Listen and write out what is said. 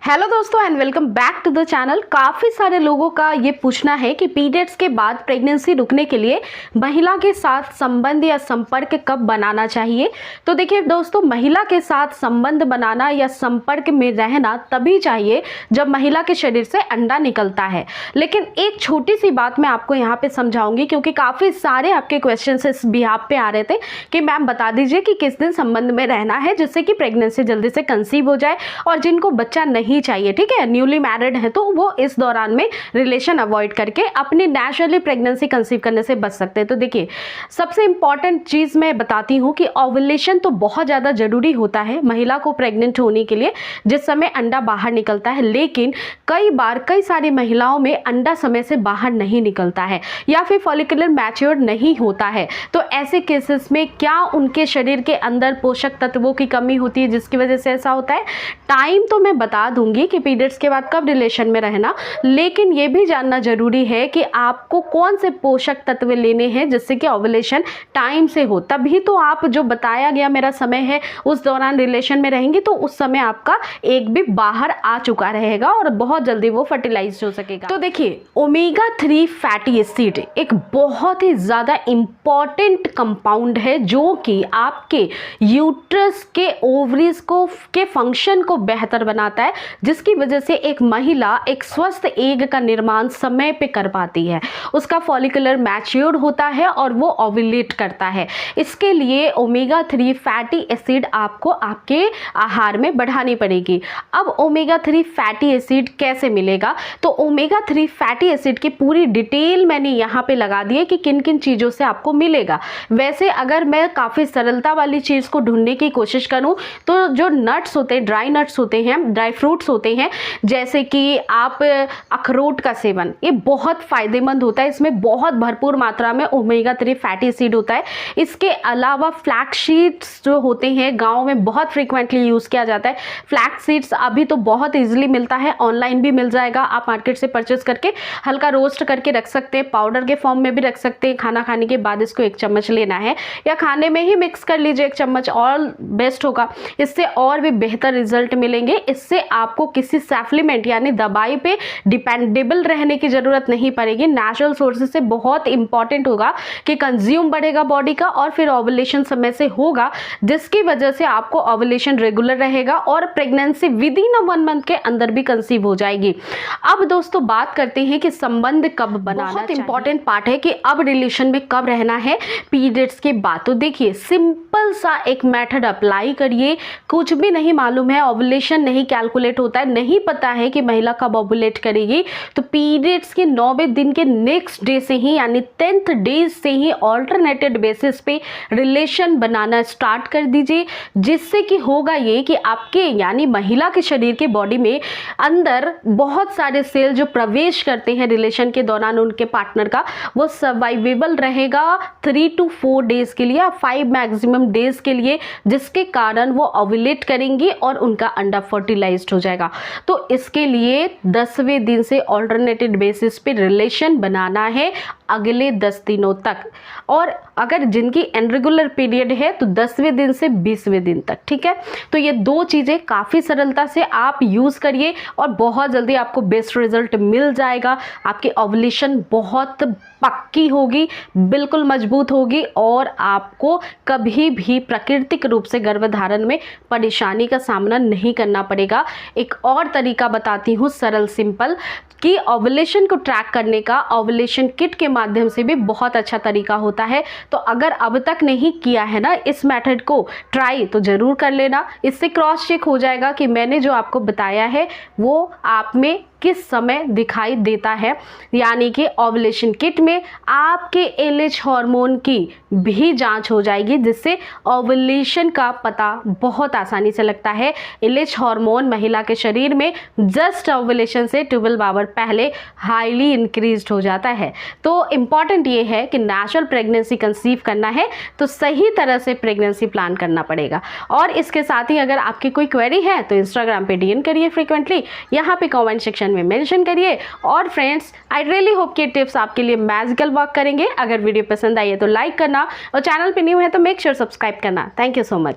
Hello दोस्तों and welcome back to the channel. काफ़ी सारे लोगों का ये पूछना है कि पीरियड्स के बाद प्रेगनेंसी रुकने के लिए महिला के साथ संबंध या संपर्क कब बनाना चाहिए। तो देखिए दोस्तों, महिला के साथ संबंध बनाना या संपर्क में रहना तभी चाहिए जब महिला के शरीर से अंडा निकलता है। लेकिन एक छोटी सी बात मैं आपको यहाँ पे समझाऊंगी, क्योंकि काफ़ी सारे आपके क्वेश्चन इस बिहाफ पे आ रहे थे कि मैम बता दीजिए कि किस दिन संबंध में रहना है जिससे कि प्रेगनेंसी जल्दी से कंसीव हो जाए, और जिनको बच्चा नहीं चाहिए, ठीक है, न्यूली मैरिड है, तो वो इस दौरान में रिलेशन अवॉइड करके अपनी नेचुरली प्रेगनेंसी कंसीव करने से बच सकते हैं। तो देखिए, सबसे इंपॉर्टेंट चीज मैं बताती हूँ कि ओव्यूलेशन तो बहुत ज़्यादा जरूरी होता है महिला को प्रेग्नेंट होने के लिए, जिस समय अंडा बाहर निकलता है। लेकिन कई बार कई सारी महिलाओं में अंडा समय से बाहर नहीं निकलता है या फिर फॉलिकुलर मैच्योर नहीं होता है। तो ऐसे केसेस में क्या उनके शरीर के अंदर पोषक तत्वों की कमी होती है जिसकी वजह से ऐसा होता है? टाइम तो मैं बता दूंगी कि पीरियड्स के बाद कब रिलेशन में रहना, लेकिन ये भी जानना जरूरी है कि आपको कौन से पोषक तत्व लेने हैं जिससे कि ओव्यूलेशन टाइम से हो। तभी तो आप जो बताया गया मेरा समय है उस दौरान रिलेशन में रहेंगे, तो उस समय आपका एक भी बाहर आ चुका रहेगा और बहुत जल्दी वो फर्टिलाइज हो सकेगा। तो देखिए, ओमेगा 3 फैटी एसिड एक बहुत ही ज़्यादा इंपॉर्टेंट कंपाउंड है जो कि आपके यूट्रस के ओवरीज को के फंक्शन को बेहतर बनाता है, जिसकी वजह से एक महिला एक स्वस्थ एग का निर्माण समय पे कर पाती है, उसका फॉलिकुलर मैच्योर होता है और वो ओव्यूलेट करता है। इसके लिए ओमेगा 3 फैटी एसिड आपको आपके आहार में बढ़ानी पड़ेगी। अब ओमेगा 3 फैटी एसिड कैसे मिलेगा? तो ओमेगा 3 फैटी एसिड की पूरी डिटेल मैंने यहाँ पे लगा दी है कि किन किन चीज़ों से आपको मिलेगा। वैसे अगर मैं काफ़ी सरलता वाली चीज़ को ढूंढने की कोशिश करूँ तो जो नट्स होते हैं, ड्राई नट्स होते हैं, ड्राई फ्रूट्स होते हैं, जैसे कि आप अखरोट का सेवन, ये बहुत फायदेमंद होता है। इसमें बहुत भरपूर मात्रा में ओमेगा 3 फैटी एसिड होता है। इसके अलावा फ्लैक्स सीड्स जो होते हैं गाँव में बहुत फ्रिक्वेंटली यूज़ किया जाता है। फ्लैक्स सीड्स अभी तो बहुत ईजिली मिलता है, ऑनलाइन भी मिल जाएगा, आप मार्केट से परचेस करके हल्का रोस्ट करके रख सकते हैं, पाउडर के फॉर्म में भी रख सकते हैं। खाना खाने के बाद इसको 1 चम्मच लेना है या खाने में ही मिक्स कर लीजिए 1 चम्मच, और बेस्ट होगा, इससे और भी बेहतर रिजल्ट मिलेंगे। इससे आपको किसी सप्लीमेंट यानी दवाई पे डिपेंडेबल रहने की जरूरत नहीं पड़ेगी। नेचुरल सोर्सेज से बहुत इंपॉर्टेंट होगा कि कंज्यूम बढ़ेगा बॉडी का, और फिर ओव्यूलेशन समय से होगा, जिसकी वजह से आपको ओव्यूलेशन रेगुलर रहेगा और प्रेगनेंसी विद इन 1 मंथ के अंदर भी कंसीव हो जाएगी। अब दोस्तों बात करते हैं कि संबंध कब बनाना बहुत इंपॉर्टेंट पार्ट है कि अब रिलेशन में कब रहना है पीरियड्स के बाद। तो देखिए, सिंपल सा एक मेथड अप्लाई करिए। कुछ भी नहीं मालूम है, ओव्यूलेशन नहीं कैलकुलेट होता है, नहीं पता है कि महिला कब ओव्यूलेट करेगी, तो पीरियड्स के 9वें दिन के नेक्स्ट डे से ही यानी 10th डे से ही ऑल्टरनेटेड बेसिस पे रिलेशन बनाना स्टार्ट कर दीजिए। जिससे कि होगा ये कि आपके यानी महिला के शरीर के बॉडी में अंदर बहुत सारे सेल जो प्रवेश करते हैं रिलेशन के दौरान उनके पार्टनर का, वो सर्वाइवेबल रहेगा 3 to 4 डेज के लिए, 5 मैक्सिमम डेज के लिए, जिसके कारण वो ओव्यूलेट करेंगी और उनका अंडा फर्टिलाइज्ड हो जाएगा। तो इसके लिए 10वें दिन से ऑल्टरनेटेड बेसिस पे रिलेशन बनाना है अगले 10 दिनों तक, और अगर जिनकी इनरेगुलर पीरियड है तो 10वें दिन से 20वें दिन तक, ठीक है। तो ये 2 चीज़ें काफ़ी सरलता से आप यूज़ करिए और बहुत जल्दी आपको बेस्ट रिजल्ट मिल जाएगा। आपकी ओव्यूलेशन बहुत पक्की होगी, बिल्कुल मजबूत होगी, और आपको कभी भी प्राकृतिक रूप से गर्भधारण में परेशानी का सामना नहीं करना पड़ेगा। एक और तरीका बताती हूँ सरल सिंपल, कि ओव्यूलेशन को ट्रैक करने का ओव्यूलेशन किट के माध्यम से भी बहुत अच्छा तरीका होता है। तो अगर अब तक नहीं किया है ना इस मेथड को ट्राई, तो ज़रूर कर लेना। इससे क्रॉस चेक हो जाएगा कि मैंने जो आपको बताया है वो आप में किस समय दिखाई देता है। यानी कि ओव्यूलेशन किट में आपके LH हार्मोन की भी जांच हो जाएगी, जिससे ओव्यूलेशन का पता बहुत आसानी से लगता है। LH हार्मोन महिला के शरीर में जस्ट ओव्यूलेशन से 12 आवर पहले हाईली इंक्रीज्ड हो जाता है। तो इम्पॉर्टेंट ये है कि नेचुरल प्रेगनेंसी कंसीव करना है तो सही तरह से प्रेगनेंसी प्लान करना पड़ेगा। और इसके साथ ही अगर आपकी कोई क्वेरी है तो इंस्टाग्राम पे DM करिए फ्रिक्वेंटली, यहाँ पे कमेंट सेक्शन में मेंशन करिए। और फ्रेंड्स, आई रियली होप कि टिप्स आपके लिए मैजिकल वर्क करेंगे। अगर वीडियो पसंद आई है तो लाइक करना, और चैनल पे न्यू है तो मेक श्योर सब्सक्राइब करना। Thank you so much.